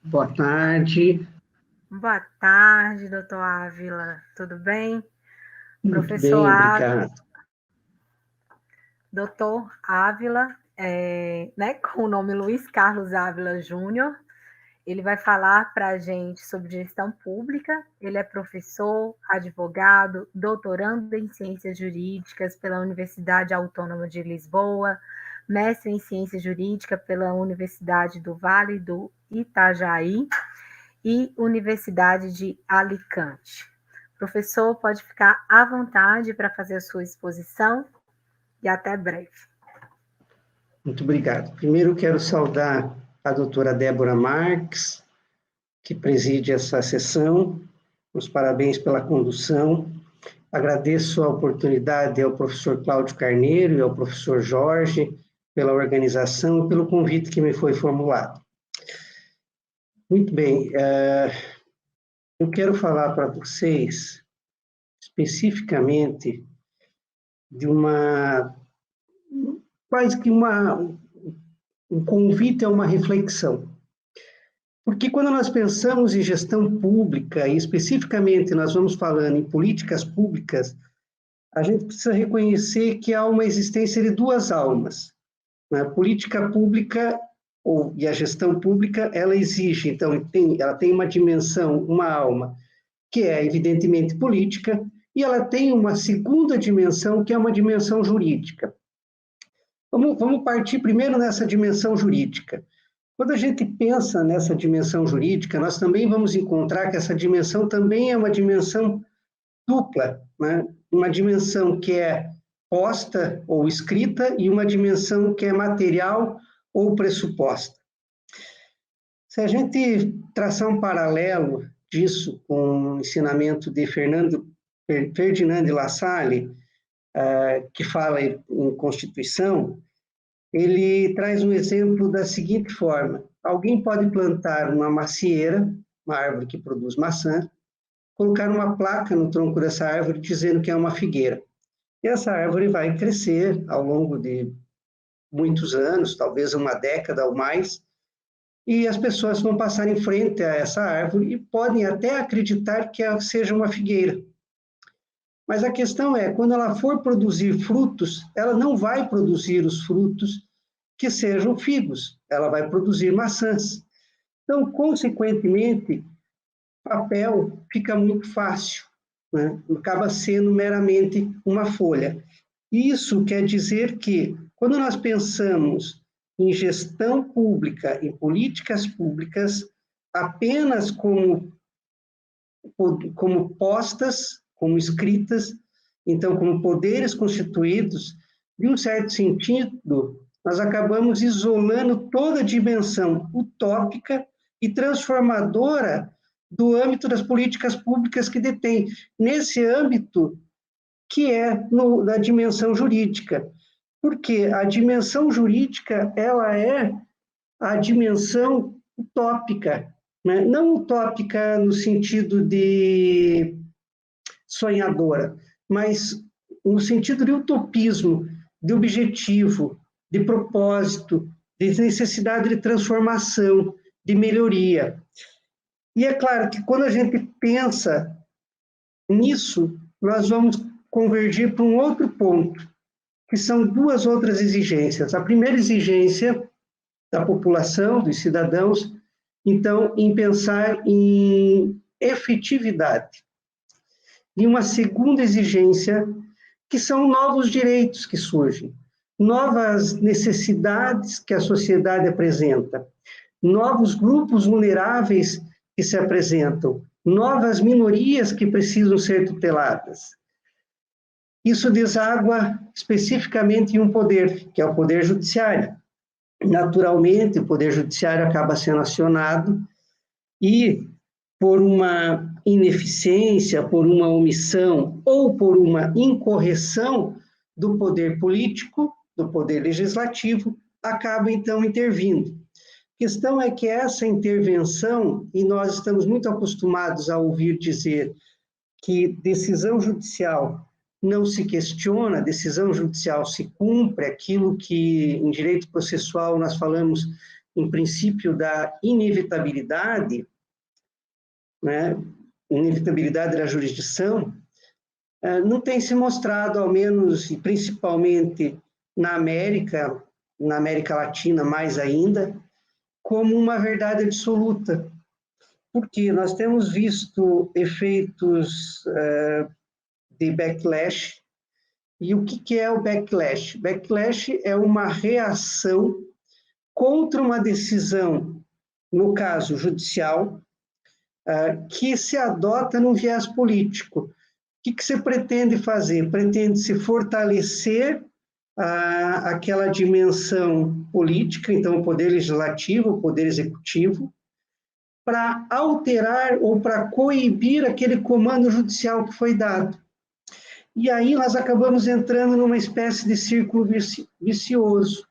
Boa tarde. Boa tarde, doutor Ávila. Tudo bem? Muito Professor bem, Ávila, obrigado. doutor Ávila, com o nome Luiz Carlos Ávila Júnior. Ele vai falar para a gente sobre gestão pública. Ele é professor, advogado, doutorando em ciências jurídicas pela Universidade Autônoma de Lisboa, mestre em ciência jurídica pela Universidade do Vale do Itajaí e Universidade de Alicante. Professor, pode ficar à vontade para fazer a sua exposição e até breve. Muito obrigado. Primeiro, quero saudar a doutora Débora Marques, que preside essa sessão. Os parabéns pela condução. Agradeço a oportunidade ao professor Cláudio Carneiro e ao professor Jorge pela organização e pelo convite que me foi formulado. Muito bem, eu quero falar para vocês especificamente de quase que um convite a uma reflexão. Porque quando nós pensamos em gestão pública, e especificamente nós vamos falando em políticas públicas, a gente precisa reconhecer que há uma existência de duas almas. A política pública e a gestão pública, ela exige, então, ela tem uma dimensão, uma alma, que é evidentemente política, e ela tem uma segunda dimensão, que é uma dimensão jurídica. Vamos partir primeiro nessa dimensão jurídica. Quando a gente pensa nessa dimensão jurídica, nós também vamos encontrar que essa dimensão também é uma dimensão dupla, né? Uma dimensão que é posta ou escrita e uma dimensão que é material ou pressuposta. Se a gente traçar um paralelo disso com o ensinamento de Ferdinand de La Salle, que fala em Constituição, ele traz um exemplo da seguinte forma: alguém pode plantar uma macieira, uma árvore que produz maçã, colocar uma placa no tronco dessa árvore dizendo que é uma figueira. E essa árvore vai crescer ao longo de muitos anos, talvez uma década ou mais, e as pessoas vão passar em frente a essa árvore e podem até acreditar que ela seja uma figueira. Mas a questão é, quando ela for produzir frutos, ela não vai produzir os frutos que sejam figos, ela vai produzir maçãs. Então, consequentemente, papel fica muito fácil, né? Acaba sendo meramente uma folha. Isso quer dizer que, quando nós pensamos em gestão pública, em políticas públicas, apenas como postas, como escritas, então, como poderes constituídos, de um certo sentido, nós acabamos isolando toda a dimensão utópica e transformadora do âmbito das políticas públicas que detém, nesse âmbito que é da dimensão jurídica. Porque a dimensão jurídica, ela é a dimensão utópica, né? Não utópica no sentido de sonhadora, mas no sentido de utopismo, de objetivo, de propósito, de necessidade de transformação, de melhoria. E é claro que quando a gente pensa nisso, nós vamos convergir para um outro ponto, que são duas outras exigências. A primeira exigência da população, dos cidadãos, então, em pensar em efetividade. E uma segunda exigência, que são novos direitos que surgem, novas necessidades que a sociedade apresenta, novos grupos vulneráveis que se apresentam, novas minorias que precisam ser tuteladas. Isso deságua especificamente em um poder, que é o poder judiciário. Naturalmente, o poder judiciário acaba sendo acionado e, por uma ineficiência, por uma omissão ou por uma incorreção do poder político, do poder legislativo, acaba então intervindo. A questão é que essa intervenção, e nós estamos muito acostumados a ouvir dizer que decisão judicial não se questiona, decisão judicial se cumpre, aquilo que em direito processual nós falamos em princípio da inevitabilidade, né, inevitabilidade da jurisdição, não tem se mostrado, ao menos e principalmente na América Latina mais ainda, como uma verdade absoluta, porque nós temos visto efeitos de backlash. E o que é o backlash? Backlash é uma reação contra uma decisão, no caso judicial, que se adota num viés político. O que se pretende fazer? Pretende-se fortalecer aquela dimensão política, então o poder legislativo, o poder executivo, para alterar ou para coibir aquele comando judicial que foi dado. E aí nós acabamos entrando numa espécie de círculo vicioso,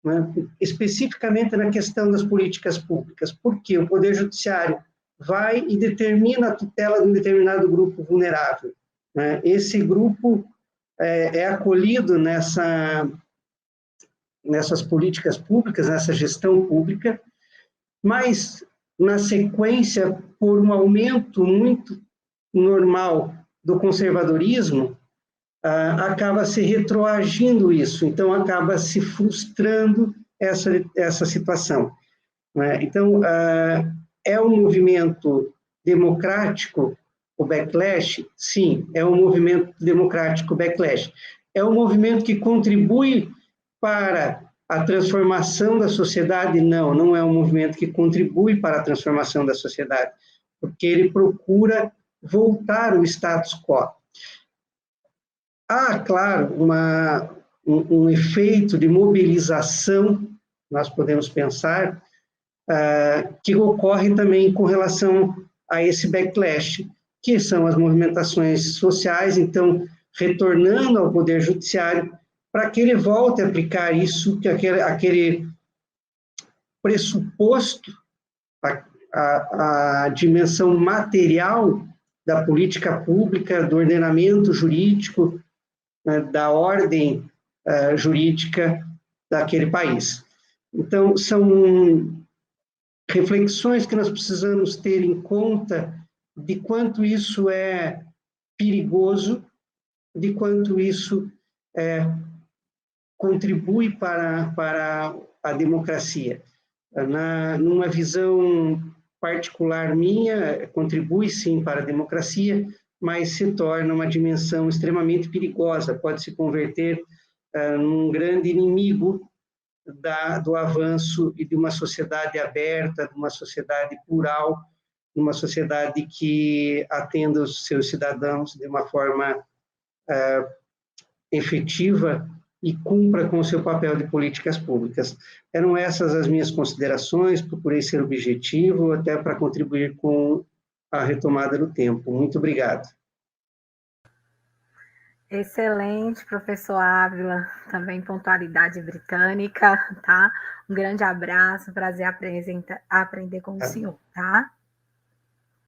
né? Especificamente na questão das políticas públicas, porque o Poder Judiciário vai e determina a tutela de um determinado grupo vulnerável, né? Esse grupo é acolhido nessas políticas públicas, nessa gestão pública, mas, na sequência, por um aumento muito normal do conservadorismo, acaba se retroagindo isso, então acaba se frustrando essa situação, né? Então, é um movimento democrático, o backlash? Sim, é um movimento democrático, o backlash. É um movimento que contribui para a transformação da sociedade? Não, não é um movimento que contribui para a transformação da sociedade, porque ele procura voltar ao status quo. Há, claro, um efeito de mobilização, nós podemos pensar, que ocorre também com relação a esse backlash, que são as movimentações sociais, então, retornando ao Poder Judiciário, para que ele volte a aplicar isso, que aquele pressuposto, a dimensão material da política pública, do ordenamento jurídico, né, da ordem jurídica daquele país. Então, são reflexões que nós precisamos ter em conta de quanto isso é perigoso, de quanto isso contribui para a democracia. Numa visão particular minha, contribui sim para a democracia, mas se torna uma dimensão extremamente perigosa, pode se converter num grande inimigo do avanço e de uma sociedade aberta, de uma sociedade plural, de uma sociedade que atenda os seus cidadãos de uma forma efetiva e cumpra com o seu papel de políticas públicas. Eram essas as minhas considerações, procurei ser objetivo, até para contribuir com a retomada do tempo. Muito obrigado. Excelente, professor Ávila, também pontualidade britânica, tá? Um grande abraço, prazer aprender com o senhor, tá?